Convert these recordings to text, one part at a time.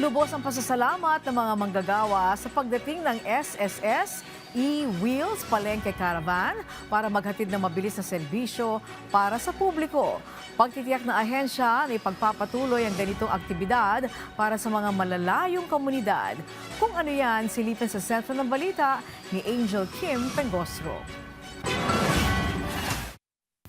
Lubos ang pasasalamat ng mga manggagawa sa pagdating ng SSS E-Wheels Palengke Caravan para maghatid ng mabilis na serbisyo para sa publiko. Pagtitiyak ng ahensya na ipagpapatuloy ang ganitong aktibidad para sa mga malalayong komunidad. Kung ano yan, silipin sa sentro ng balita ni Angel Kim Pengosro.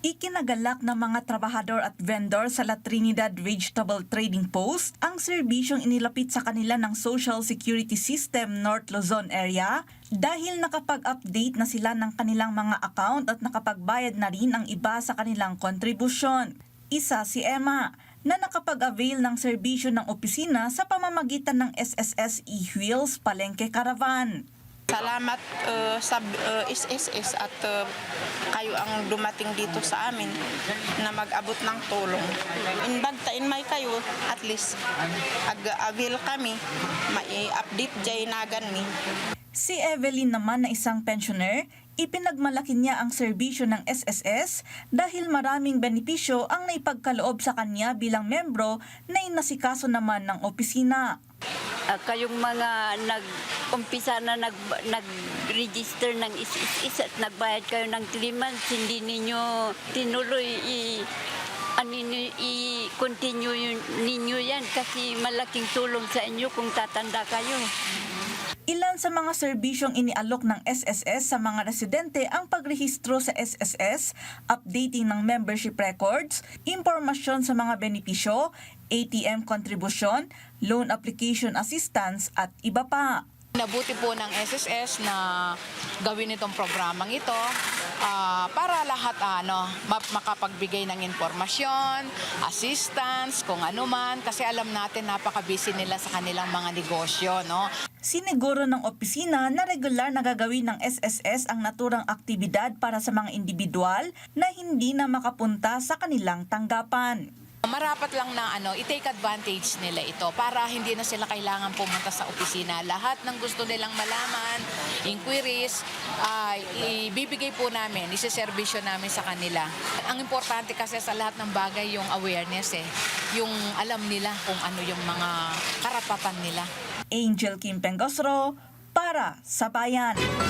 Ikinagalak ng mga trabahador at vendor sa La Trinidad Vegetable Trading Post ang serbisyong inilapit sa kanila ng Social Security System North Luzon area dahil nakapag-update na sila ng kanilang mga account at nakapagbayad na rin ang iba sa kanilang kontribusyon. Isa si Emma na nakapag-avail ng serbisyo ng opisina sa pamamagitan ng SSS E-Wheels Palengke Caravan. Salamat sa SSS at kayo ang dumating dito sa amin na mag-abot ng tulong. Inbagtain may kayo, at least ag-avail kami, mai-update jay nagan mi. Si Evelyn naman na isang pensioner, ipinagmalaki niya ang serbisyo ng SSS dahil maraming benepisyo ang naipagkaloob sa kanya bilang membro na inasikaso naman ng opisina. Kayong mga nag-umpisa na nag-register ng SSS at nagbayad kayo ng 3 months, hindi ninyo tinuloy i-continue ninyo yan kasi malaking tulong sa inyo kung tatanda kayo. Ilan sa mga serbisyong inialok ng SSS sa mga residente ang pagrehistro sa SSS, updating ng membership records, impormasyon sa mga benepisyo, ATM kontribusyon, loan application assistance at iba pa. Nabuti po ng SSS na gawin itong programang ito para lahat makapagbigay ng informasyon, assistance, kung ano man, kasi alam natin napaka-busy nila sa kanilang mga negosyo, no? Siniguro ng opisina na regular na gagawin ng SSS ang naturang aktibidad para sa mga individual na hindi na makapunta sa kanilang tanggapan. Marapat lang na i-take advantage nila ito para hindi na sila kailangan pumunta sa opisina. Lahat ng gusto nilang malaman, inquiries, ibibigay po namin, isiservisyo namin sa kanila. Ang importante kasi sa lahat ng bagay yung awareness yung alam nila kung ano yung mga karapatan nila. Angel Kim Pengosro para sa Bayan.